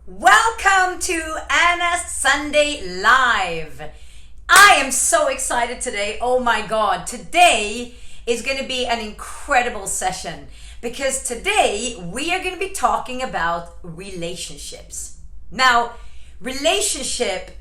Welcome to Anna's Sunday Live. I am so excited today. Oh my God. Today is going to be an incredible session because today we are going to be talking about relationships. Now, relationship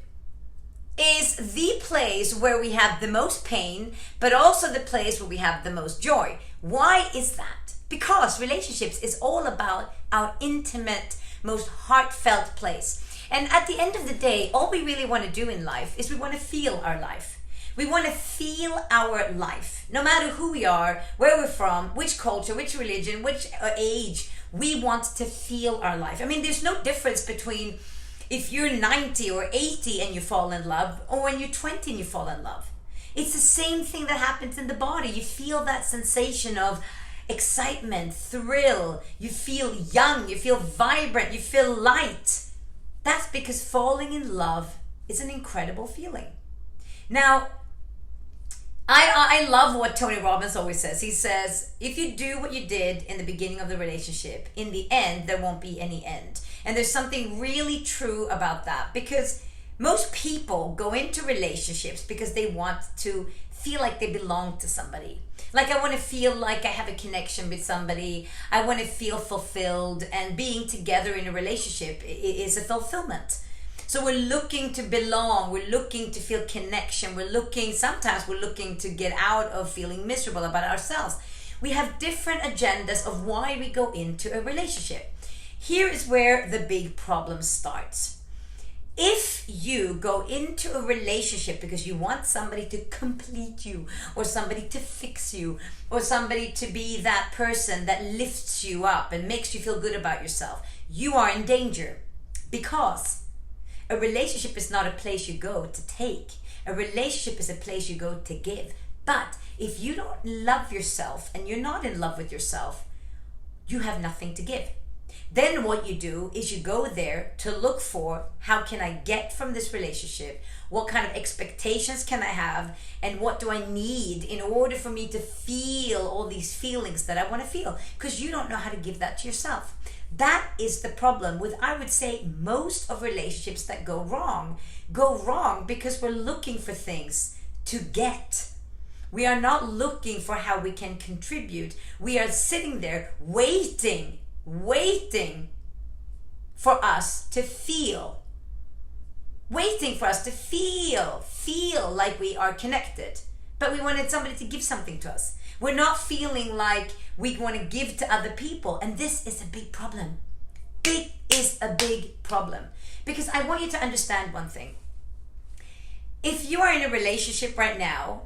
is the place where we have the most pain, but also the place where we have the most joy. Why is that? Because relationships is all about our intimate, most heartfelt place. And at the end of the day, all we really want to do in life is we want to feel our life. We want to feel our life. No matter who we are, where we're from, which culture, which religion, which age, we want to feel our life. I mean, there's no difference between if you're 90 or 80 and you fall in love, or when you're 20 and you fall in love. It's the same thing that happens in the body. You feel that sensation of excitement, thrill, you feel young, you feel vibrant, you feel light. That's because falling in love is an incredible feeling. Now, I love what Tony Robbins always says. He says, if you do what you did in the beginning of the relationship, in the end, there won't be any end. And there's something really true about that, because most people go into relationships because they want to feel like they belong to somebody. Like, I want to feel like I have a connection with somebody. I want to feel fulfilled, and being together in a relationship is a fulfillment. So we're looking to belong. We're looking to feel connection. Sometimes we're looking to get out of feeling miserable about ourselves. We have different agendas of why we go into a relationship. Here is where the big problem starts. If you go into a relationship because you want somebody to complete you, or somebody to fix you, or somebody to be that person that lifts you up and makes you feel good about yourself, you are in danger. Because a relationship is not a place you go to take. A relationship is a place you go to give. But if you don't love yourself and you're not in love with yourself, you have nothing to give. Then what you do is you go there to look for, how can I get from this relationship? What kind of expectations can I have? And what do I need in order for me to feel all these feelings that I want to feel? Because you don't know how to give that to yourself. That is the problem with, I would say, most of relationships that go wrong because we're looking for things to get. We are not looking for how we can contribute. We are sitting there waiting for us to feel like we are connected, but we wanted somebody to give something to us. We're not feeling like we want to give to other people, and this is a big problem. It is a big problem, because I want you to understand one thing. If you are in a relationship right now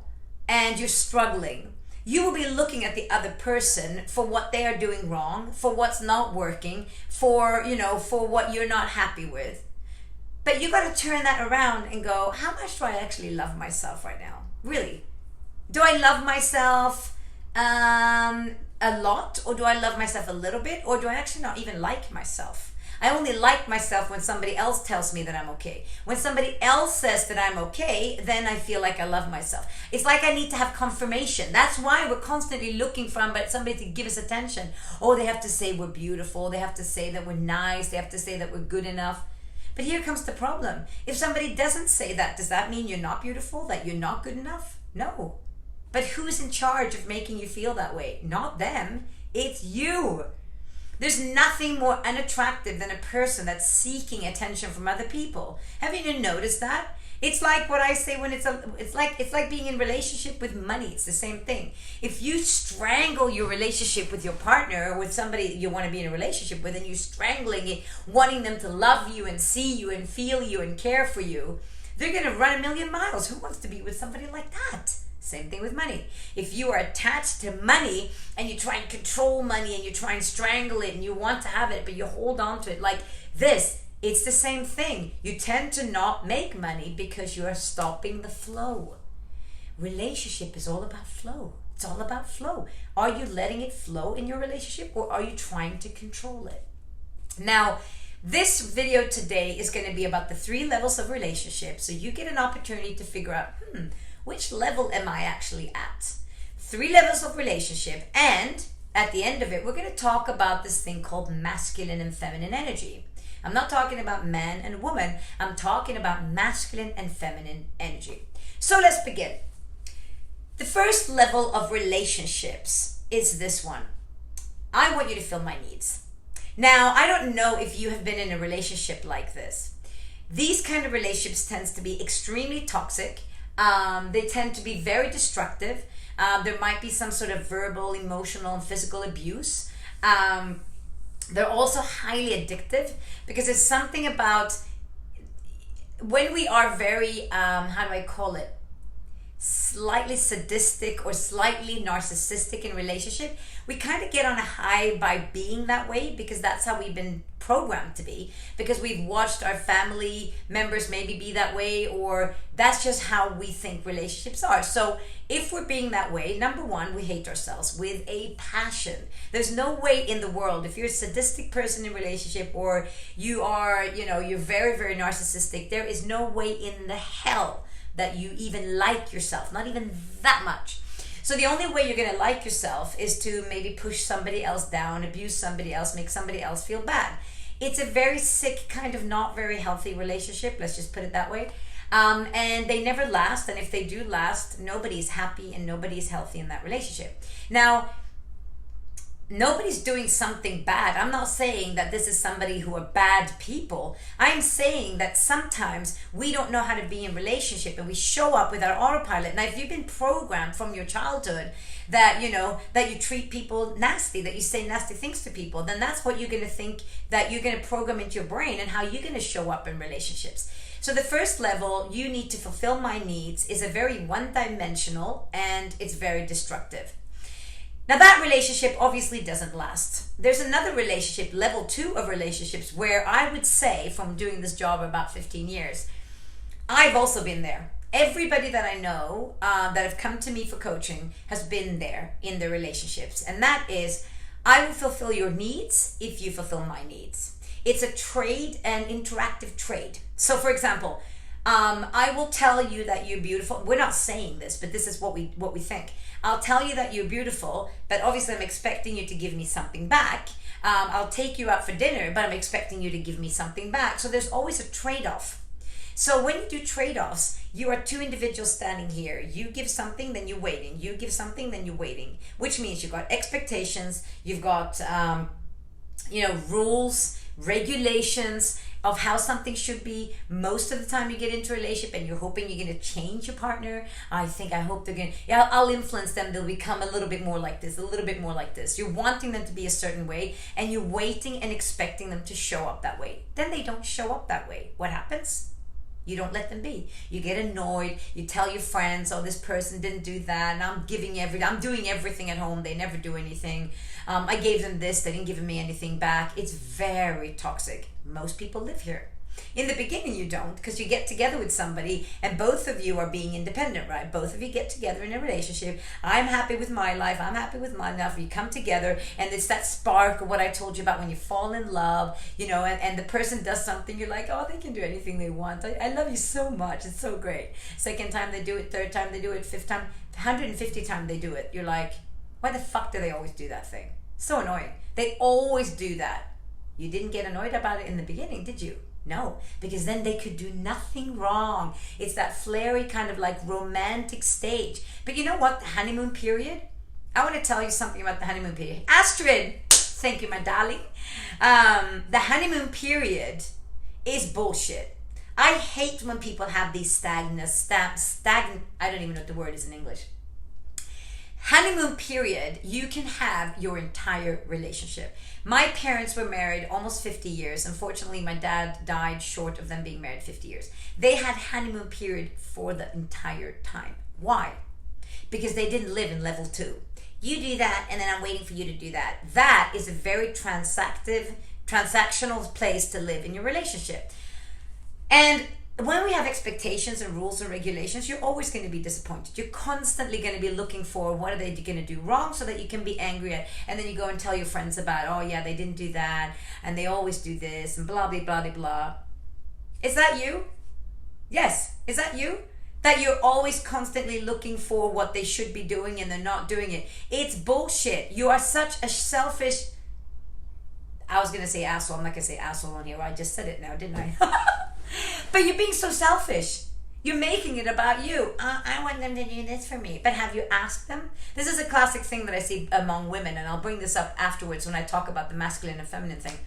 and you're struggling, you will be looking at the other person for what they are doing wrong, for what's not working, for what you're not happy with. But you got to turn that around and go, how much do I actually love myself right now? Really? Do I love myself a lot, or do I love myself a little bit, or do I actually not even like myself? I only like myself when somebody else tells me that I'm okay. When somebody else says that I'm okay, then I feel like I love myself. It's like I need to have confirmation. That's why we're constantly looking for somebody to give us attention. Oh, they have to say we're beautiful. They have to say that we're nice. They have to say that we're good enough. But here comes the problem. If somebody doesn't say that, does that mean you're not beautiful? That you're not good enough? No. But who's in charge of making you feel that way? Not them. It's you. There's nothing more unattractive than a person that's seeking attention from other people. Have you noticed that? It's like what I say when it's like being in relationship with money. It's the same thing. If you strangle your relationship with your partner, or with somebody you want to be in a relationship with, and you're strangling it, wanting them to love you and see you and feel you and care for you, they're going to run a million miles. Who wants to be with somebody like that? Same thing with money. If you are attached to money and you try and control money and you try and strangle it and you want to have it but you hold on to it like this, it's the same thing. You tend to not make money because you are stopping the flow. Relationship is all about flow. It's all about flow. Are you letting it flow in your relationship, or are you trying to control it? Now, this video today is going to be about the 3 levels of relationship, so you get an opportunity to figure out, which level am I actually at? 3 levels of relationship, and at the end of it, we're going to talk about this thing called masculine and feminine energy. I'm not talking about man and woman. I'm talking about masculine and feminine energy. So let's begin. The first level of relationships is this one. I want you to fill my needs. Now, I don't know if you have been in a relationship like this. These kind of relationships tends to be extremely toxic. They tend to be very destructive. There might be some sort of verbal, emotional, and physical abuse. They're also highly addictive because it's something about when we are very, how do I call it? Slightly sadistic or slightly narcissistic in relationship, we kind of get on a high by being that way because that's how we've been programmed to be, because we've watched our family members maybe be that way, or that's just how we think relationships are. So if we're being that way, number one, we hate ourselves with a passion. There's no way in the world, if you're a sadistic person in a relationship, or you are, you're very, very narcissistic, there is no way in the hell that you even like yourself, not even that much. So the only way you're going to like yourself is to maybe push somebody else down, abuse somebody else, make somebody else feel bad. It's a very sick, kind of not very healthy relationship, let's just put it that way. And they never last, and if they do last, nobody's happy and nobody's healthy in that relationship. Now, nobody's doing something bad. I'm not saying that this is somebody who are bad people. I'm saying that sometimes we don't know how to be in relationship and we show up with our autopilot. Now, if you've been programmed from your childhood that, that you treat people nasty, that you say nasty things to people, then that's what you're going to think, that you're going to program into your brain and how you're going to show up in relationships. So the first level, you need to fulfill my needs, is a very one-dimensional and it's very destructive. Now that relationship obviously doesn't last. There's another relationship, level 2 of relationships, where I would say, from doing this job about 15 years, I've also been there. Everybody that I know that have come to me for coaching has been there in their relationships. And that is, I will fulfill your needs if you fulfill my needs. It's a trade, an interactive trade. So for example, I will tell you that you're beautiful. We're not saying this, but this is what we think. I'll tell you that you're beautiful, but obviously I'm expecting you to give me something back. I'll take you out for dinner, but I'm expecting you to give me something back. So there's always a trade-off. So when you do trade-offs, you are two individuals standing here. You give something, then you're waiting. You give something, then you're waiting. Which means you've got expectations, you've got rules, regulations of how something should be. Most of the time you get into a relationship and you're hoping you're going to change your partner. I hope they're going to, I'll influence them. They'll become a little bit more like this, a little bit more like this. You're wanting them to be a certain way and you're waiting and expecting them to show up that way. Then they don't show up that way. What happens? You don't let them be. You get annoyed. You tell your friends, oh, this person didn't do that, and I'm doing everything at home. They never do anything. I gave them this. They didn't give me anything back. It's very toxic. Most people live here. In the beginning, you don't, because you get together with somebody and both of you are being independent, right? Both of you get together in a relationship. I'm happy with my life. I'm happy with my life. You come together and it's that spark of what I told you about when you fall in love, and the person does something. You're like, oh, they can do anything they want. I love you so much. It's so great. Second time they do it, third time they do it, fifth time, 150 times they do it. You're like, why the fuck do they always do that thing? So annoying. They always do that. You didn't get annoyed about it in the beginning, did you? No, because then they could do nothing wrong. It's that flary kind of like romantic stage. But you know what? The honeymoon period? I want to tell you something about the honeymoon period. Astrid, thank you, my darling. The honeymoon period is bullshit. I hate when people have these stagnant, I don't even know what the word is in English. Honeymoon period, you can have your entire relationship. My parents were married almost 50 years. Unfortunately, my dad died short of them being married 50 years. They had honeymoon period for the entire time. Why? Because they didn't live in level 2. You do that, and then I'm waiting for you to do that. That is a very transactional place to live in your relationship. And when we have expectations and rules and regulations, you're always going to be disappointed. You're constantly going to be looking for what are they going to do wrong so that you can be angry at, and then you go and tell your friends about, oh yeah, they didn't do that, and they always do this, and blah, blah, blah, blah, blah. Is that you? Yes. Is that you? That you're always constantly looking for what they should be doing and they're not doing it. It's bullshit. You are such a selfish, I was going to say asshole. I'm not going to say asshole on here. I just said it now, didn't I? But you're being so selfish. You're making it about you. I want them to do this for me. But have you asked them? This is a classic thing that I see among women, and I'll bring this up afterwards when I talk about the masculine and feminine thing.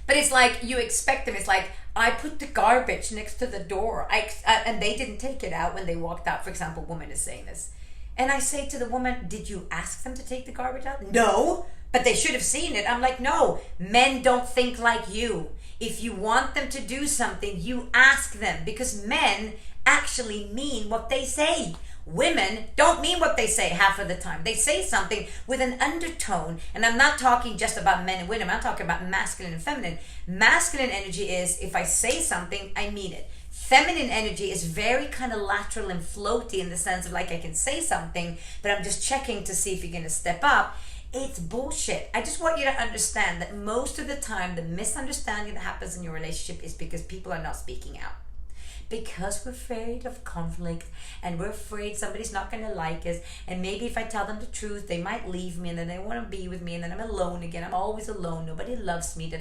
But it's like you expect them. It's like, I put the garbage next to the door. And they didn't take it out when they walked out. For example, a woman is saying this. And I say to the woman, did you ask them to take the garbage out? No, but they should have seen it. I'm like, no, men don't think like you. If you want them to do something, you ask them, because men actually mean what they say. Women don't mean what they say half of the time. They say something with an undertone. And I'm not talking just about men and women. I'm talking about masculine and feminine. Masculine energy is, if I say something, I mean it. Feminine energy is very kind of lateral and floaty in the sense of like, I can say something, but I'm just checking to see if you're going to step up. It's bullshit. I just want you to understand that most of the time, the misunderstanding that happens in your relationship is because people are not speaking out. Because we're afraid of conflict, and we're afraid somebody's not going to like us, and maybe if I tell them the truth, they might leave me, and then they want to be with me, and then I'm alone again. I'm always alone. Nobody loves me.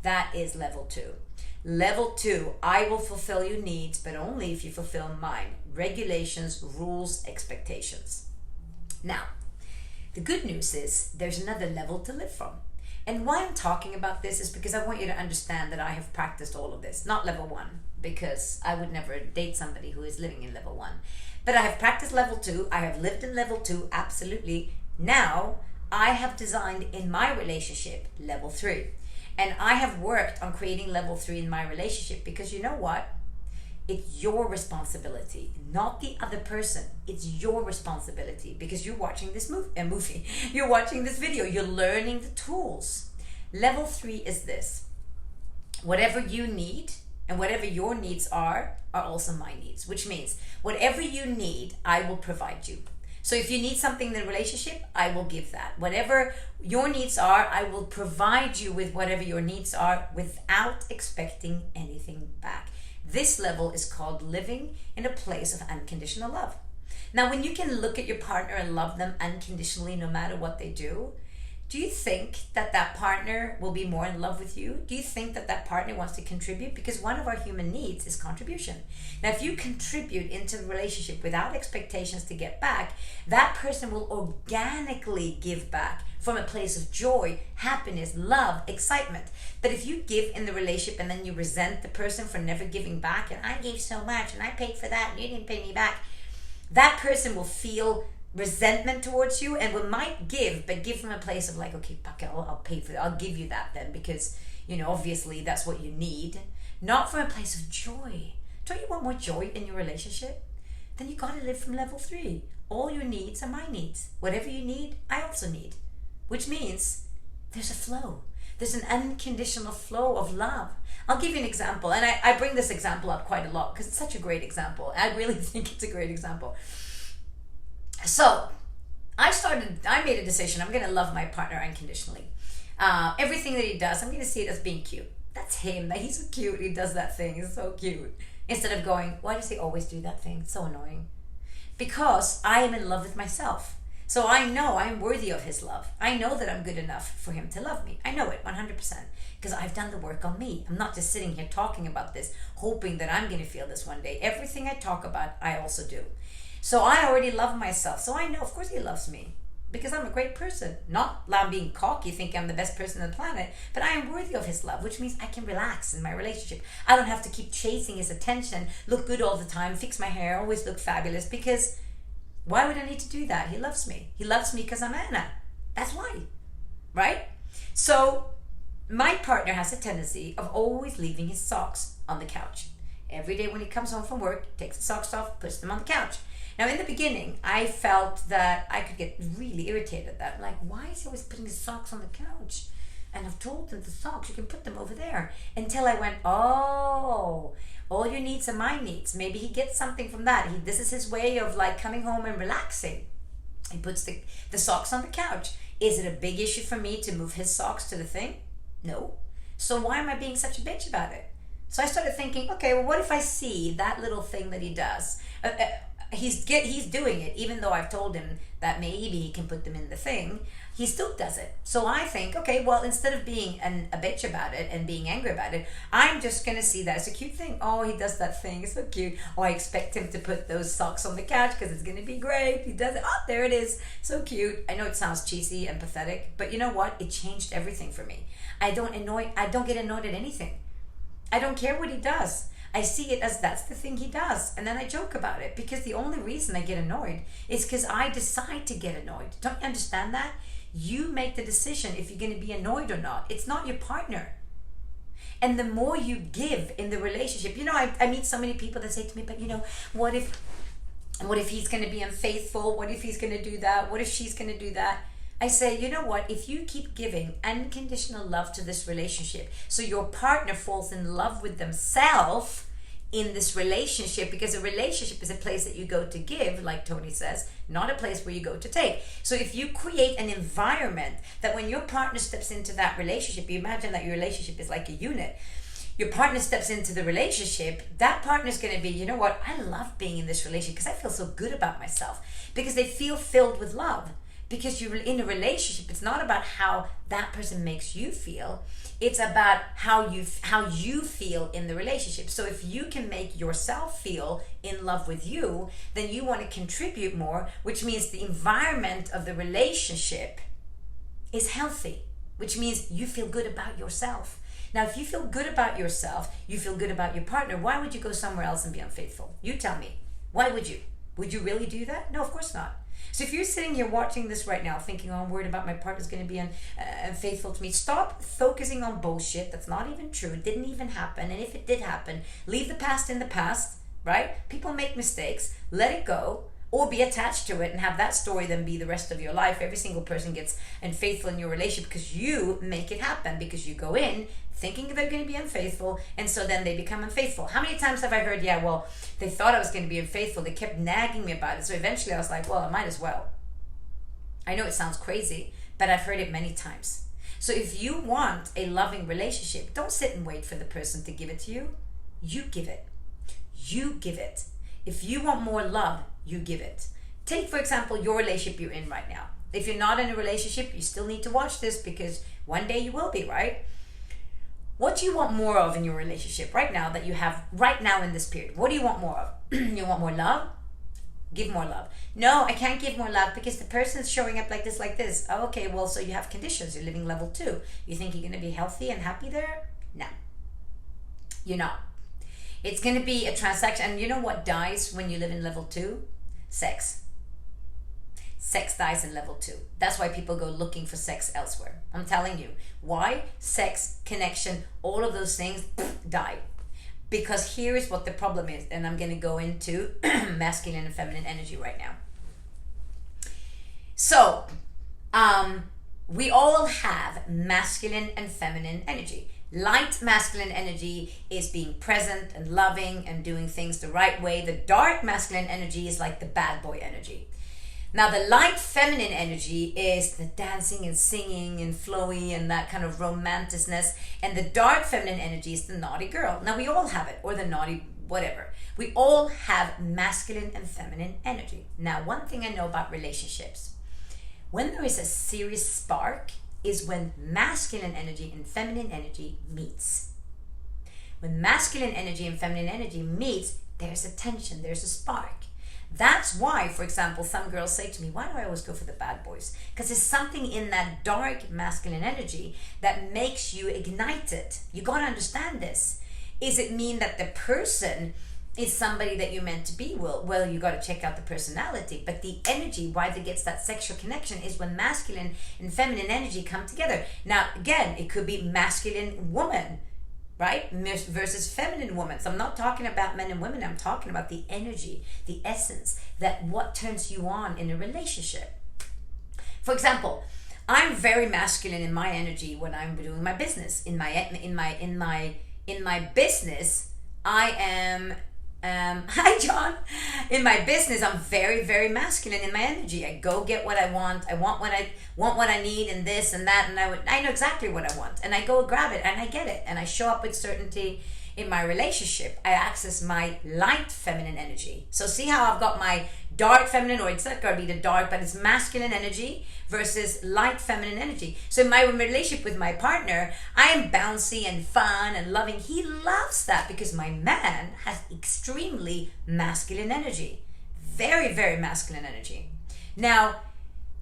That is level 2. Level 2, I will fulfill your needs, but only if you fulfill mine. Regulations, rules, expectations. Now, the good news is there's another level to live from. And why I'm talking about this is because I want you to understand that I have practiced all of this. Not level 1, because I would never date somebody who is living in level 1. But I have practiced level 2. I have lived in level 2, absolutely. Now, I have designed in my relationship level 3. And I have worked on creating level 3 in my relationship, because you know what? It's your responsibility, not the other person. It's your responsibility, because you're watching this movie. You're watching this video. You're learning the tools. Level 3 is this. Whatever you need and whatever your needs are also my needs, which means whatever you need, I will provide you. So if you need something in the relationship, I will give that. Whatever your needs are, I will provide you with whatever your needs are without expecting anything back. This level is called living in a place of unconditional love. Now, when you can look at your partner and love them unconditionally no matter what they do you think that that partner will be more in love with you? Do you think that that partner wants to contribute? Because one of our human needs is contribution. Now, if you contribute into the relationship without expectations to get back, that person will organically give back from a place of joy, happiness, love, excitement. But if you give in the relationship and then you resent the person for never giving back, and I gave so much and I paid for that and you didn't pay me back, that person will feel resentment towards you and might give, but give from a place of like, okay, fuck it, I'll pay for it. I'll give you that then, because, you know, obviously that's what you need. Not from a place of joy. Don't you want more joy in your relationship? Then you gotta live from level 3. All your needs are my needs. Whatever you need, I also need. Which means there's a flow. There's an unconditional flow of love. I'll give you an example, and I bring this example up quite a lot because it's such a great example. I really think it's a great example. So, I made a decision. I'm going to love my partner unconditionally. Everything that he does, I'm going to see it as being cute. That's him. He's so cute. He does that thing. It's so cute. Instead of going, why does he always do that thing? It's so annoying. Because I am in love with myself. So I know I'm worthy of his love. I know that I'm good enough for him to love me. I know it 100%. Because I've done the work on me. I'm not just sitting here talking about this, hoping that I'm going to feel this one day. Everything I talk about, I also do. So I already love myself. So I know, of course, he loves me because I'm a great person. Not I'm being cocky, thinking I'm the best person on the planet, but I am worthy of his love, which means I can relax in my relationship. I don't have to keep chasing his attention, look good all the time, fix my hair, always look fabulous, because why would I need to do that? He loves me. He loves me because I'm Anna. That's why, right? So my partner has a tendency of always leaving his socks on the couch. Every day when he comes home from work, takes the socks off, puts them on the couch. Now, in the beginning, I felt that I could get really irritated at that. I'm like, why is he always putting his socks on the couch? And I've told him the socks, you can put them over there. Until I went, oh, all your needs are my needs. Maybe he gets something from that. This is his way of like coming home and relaxing. He puts the socks on the couch. Is it a big issue for me to move his socks to the thing? No. So why am I being such a bitch about it? So I started thinking, okay, well, what if I see that little thing that he does? He's doing it, even though I've told him that maybe he can put them in the thing. he still does it. So I think, okay, well, instead of being a bitch about it and being angry about it, I'm just going to see that as a cute thing. Oh, he does that thing. It's so cute. Oh, I expect him to put those socks on the couch because it's going to be great. He does it. Oh, there it is. So cute. I know it sounds cheesy and pathetic, but you know what? It changed everything for me. I don't get annoyed at anything. I don't care what he does. I see it as that's the thing he does. And then I joke about it because the only reason I get annoyed is because I decide to get annoyed. Don't you understand that? You make the decision if you're going to be annoyed or not. It's not your partner. And the more you give in the relationship, I meet so many people that say to me, but what if he's going to be unfaithful? What if he's going to do that? What if she's going to do that? I say, you know what? If you keep giving unconditional love to this relationship, so your partner falls in love with themselves in this relationship, because a relationship is a place that you go to give, like Tony says, not a place where you go to take. So if you create an environment that when your partner steps into that relationship, you imagine that your relationship is like a unit. Your partner steps into the relationship, that partner is going to be, you know what? I love being in this relationship because I feel so good about myself, because they feel filled with love. Because you're in a relationship, it's not about how that person makes you feel. It's about how you feel in the relationship. So if you can make yourself feel in love with you, then you want to contribute more, which means the environment of the relationship is healthy, which means you feel good about yourself. Now, if you feel good about yourself, you feel good about your partner, why would you go somewhere else and be unfaithful? You tell me. Why would you? Would you really do that? No, of course not. So if you're sitting here watching this right now thinking, oh, I'm worried about my partner's going to be unfaithful to me, stop focusing on bullshit that's not even true, didn't even happen. And if it did happen, leave the past in the past, right? People make mistakes, let it go, or be attached to it and have that story then be the rest of your life. Every single person gets unfaithful in your relationship because you make it happen, because you go in thinking they're going to be unfaithful, and so then they become unfaithful. How many times have I heard, yeah, well, they thought I was going to be unfaithful, they kept nagging me about it, so eventually I was like, well, I might as well. I know it sounds crazy, but I've heard it many times. So if you want a loving relationship, don't sit and wait for the person to give it to you. You give it. You give it. If you want more love, you give it. Take, for example, your relationship you're in right now. If you're not in a relationship, you still need to watch this, because one day you will be, right? What do you want more of in your relationship right now that you have right now in this period? What do you want more of? You want more love? Give more love. No, I can't give more love because the person's showing up like this, like this. Oh, okay, well, so you have conditions. You're living level 2. You think you're going to be healthy and happy there? No. You're not. It's going to be a transaction. And you know what dies when you live in level 2? Sex. Sex dies in level 2. That's why people go looking for sex elsewhere. I'm telling you. Why? Sex, connection, all of those things die. Because here is what the problem is. And I'm going to go into masculine and feminine energy right now. So, we all have masculine and feminine energy. Light masculine energy is being present and loving and doing things the right way. The dark masculine energy is like the bad boy energy. Now, the light feminine energy is the dancing and singing and flowy and that kind of romanticness. And the dark feminine energy is the naughty girl. Now, we all have it, or the naughty whatever. We all have masculine and feminine energy. Now, one thing I know about relationships, when there is a serious spark, is when masculine energy and feminine energy meets. When masculine energy and feminine energy meets, there's a tension, there's a spark. That's why, for example, some girls say to me, why do I always go for the bad boys? Because there's something in that dark masculine energy that makes you ignited. You got to understand this. Is it mean that the person is somebody that you're meant to be? Well, you got to check out the personality. But the energy, why there gets that sexual connection, is when masculine and feminine energy come together. Now, again, it could be masculine woman, right? Versus feminine woman. So I'm not talking about men and women. I'm talking about the energy, the essence, that what turns you on in a relationship. For example, I'm very masculine in my energy when I'm doing my business. In my business, I am. Hi, John. In my business, I'm very, very masculine in my energy. I go get what I want. I want what I need, and this and that, and I know exactly what I want, and I go grab it, and I get it, and I show up with certainty in my relationship. I access my light feminine energy. So see how I've got my dark feminine, or it's not gotta be the dark, but it's masculine energy versus light feminine energy. So in my relationship with my partner, I am bouncy and fun and loving. He loves that because my man has extremely masculine energy. Very, very masculine energy. Now,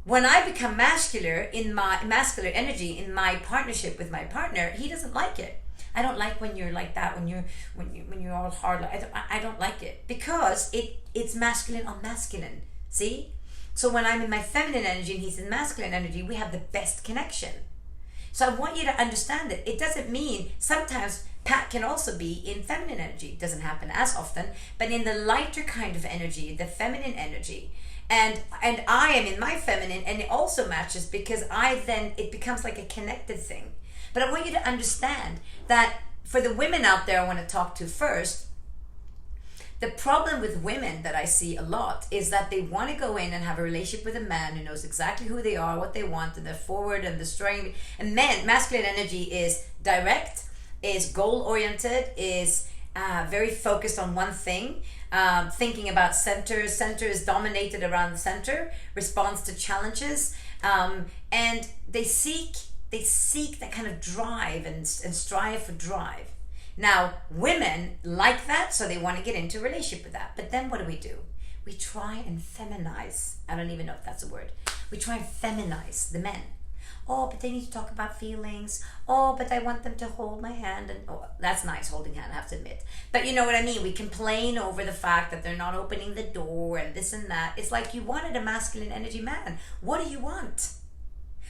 when I become masculine in my masculine energy in my partnership with my partner, he doesn't like it. I don't like when you're like that, when you're all hard. I don't like it because it's masculine on masculine. See? So when I'm in my feminine energy and he's in masculine energy, we have the best connection. So I want you to understand that it doesn't mean sometimes Pat can also be in feminine energy. It doesn't happen as often, but in the lighter kind of energy, the feminine energy. And I am in my feminine, and it also matches because it becomes like a connected thing. But I want you to understand that for the women out there I want to talk to first, the problem with women that I see a lot is that they want to go in and have a relationship with a man who knows exactly who they are, what they want, and they're forward and they're strong. And masculine energy is direct, is goal-oriented, is very focused on one thing, thinking about center. Center is dominated around the center, responds to challenges, and they seek that kind of drive and strive for drive. Now, women like that, so they want to get into a relationship with that. But then what do? We try and feminize. I don't even know if that's a word. We try and feminize the men. Oh, but they need to talk about feelings. Oh, but I want them to hold my hand. And oh, that's nice, holding hand, I have to admit. But you know what I mean? We complain over the fact that they're not opening the door and this and that. It's like you wanted a masculine energy man. What do you want?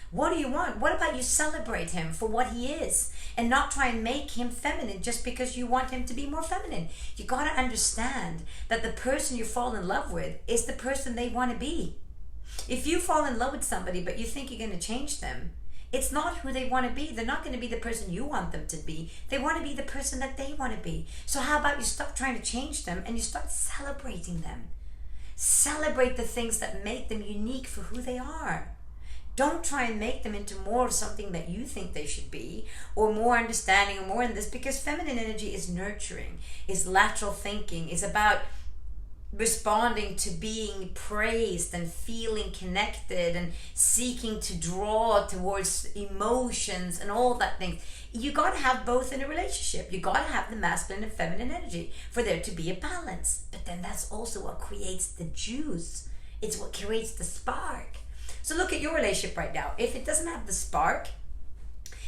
What do you want? What about you celebrate him for what he is and not try and make him feminine just because you want him to be more feminine? You got to understand that the person you fall in love with is the person they want to be. If you fall in love with somebody but you think you're going to change them, it's not who they want to be. They're not going to be the person you want them to be. They want to be the person that they want to be. So how about you stop trying to change them and you start celebrating them? Celebrate the things that make them unique for who they are. Don't try and make them into more of something that you think they should be, or more understanding, or more in this, because feminine energy is nurturing, is lateral thinking, is about responding to being praised and feeling connected and seeking to draw towards emotions and all that thing. You got to have both in a relationship. You got to have the masculine and feminine energy for there to be a balance. But then that's also what creates the juice. It's what creates the spark. So look at your relationship right now. If it doesn't have the spark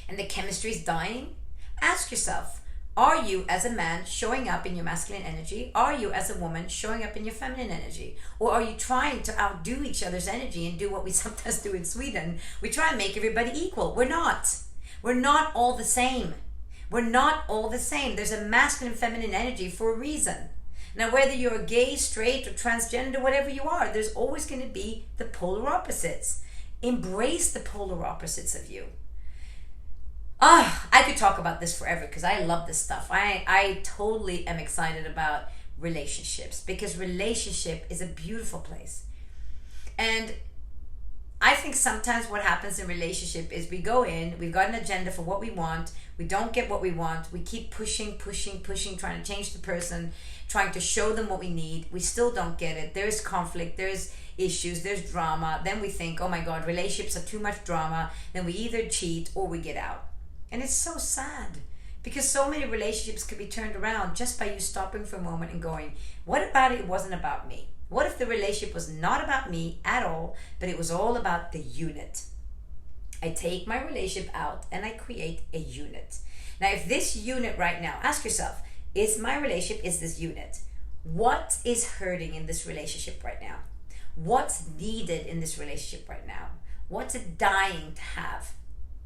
and the chemistry is dying, ask yourself, are you as a man showing up in your masculine energy? Are you as a woman showing up in your feminine energy? Or are you trying to outdo each other's energy and do what we sometimes do in Sweden? We try and make everybody equal. We're not. We're not all the same. We're not all the same. There's a masculine and feminine energy for a reason. Now, whether you're gay, straight, or transgender, whatever you are, there's always going to be the polar opposites. Embrace the polar opposites of you. I could talk about this forever because I love this stuff. I totally am excited about relationships because relationship is a beautiful place. And I think sometimes what happens in relationship is we go in, we've got an agenda for what we want, we don't get what we want, we keep pushing, trying to change the person, trying to show them what we need, we still don't get it, there's conflict, there's issues, there's drama, then we think, oh my God, relationships are too much drama, then we either cheat or we get out. And it's so sad because so many relationships could be turned around just by you stopping for a moment and going, what about it wasn't about me? What if the relationship was not about me at all, but it was all about the unit? I take my relationship out and I create a unit. Now, if this unit right now, ask yourself, is my relationship, is this unit? What is hurting in this relationship right now? What's needed in this relationship right now? What's it dying to have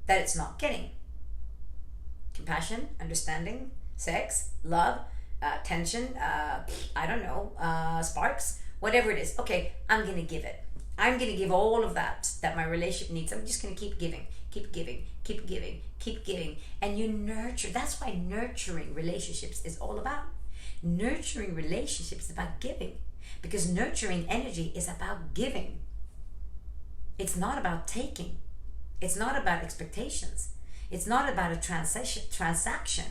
that it's not getting? Compassion, understanding, sex, love, tension, I don't know, sparks, whatever it is. Okay, I'm going to give it. I'm going to give all of that my relationship needs. I'm just going to keep giving. And you nurture. That's why nurturing relationships is all about. Nurturing relationships is about giving. Because nurturing energy is about giving. It's not about taking. It's not about expectations. It's not about a transaction.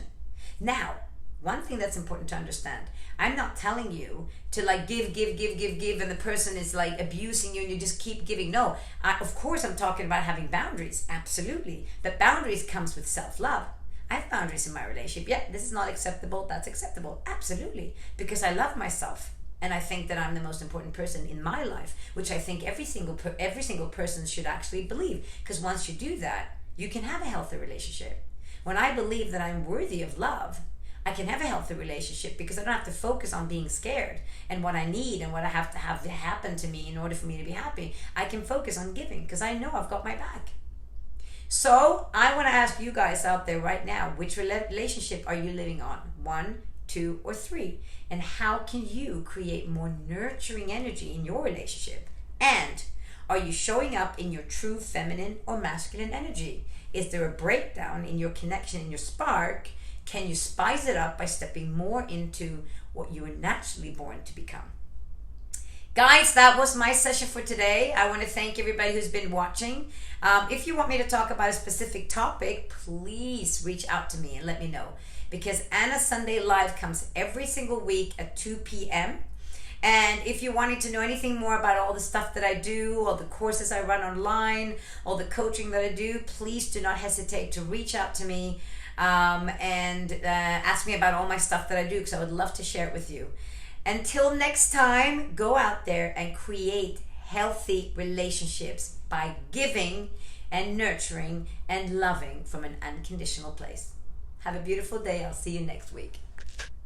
Now, one thing that's important to understand, I'm not telling you to like give, and the person is like abusing you and you just keep giving. No, of course I'm talking about having boundaries, absolutely. But boundaries comes with self-love. I have boundaries in my relationship. Yeah, this is not acceptable, that's acceptable, absolutely. Because I love myself. And I think that I'm the most important person in my life, which I think every single person should actually believe. Because once you do that, you can have a healthy relationship. When I believe that I'm worthy of love, I can have a healthy relationship because I don't have to focus on being scared and what I need and what I have to have to happen to me in order for me to be happy. I can focus on giving because I know I've got my back. So I want to ask you guys out there right now, which relationship are you living on? 1, 2, or 3? And how can you create more nurturing energy in your relationship? And are you showing up in your true feminine or masculine energy? Is there a breakdown in your connection, in your spark? Can you spice it up by stepping more into what you were naturally born to become? Guys, that was my session for today. I want to thank everybody who's been watching. If you want me to talk about a specific topic, please reach out to me and let me know. Because Anna's Sunday Live comes every single week at 2 p.m. And if you're wanting to know anything more about all the stuff that I do, all the courses I run online, all the coaching that I do, please do not hesitate to reach out to me and ask me about all my stuff that I do, because I would love to share it with you. Until next time, go out there and create healthy relationships by giving and nurturing and loving from an unconditional place. Have a beautiful day. I'll see you next week.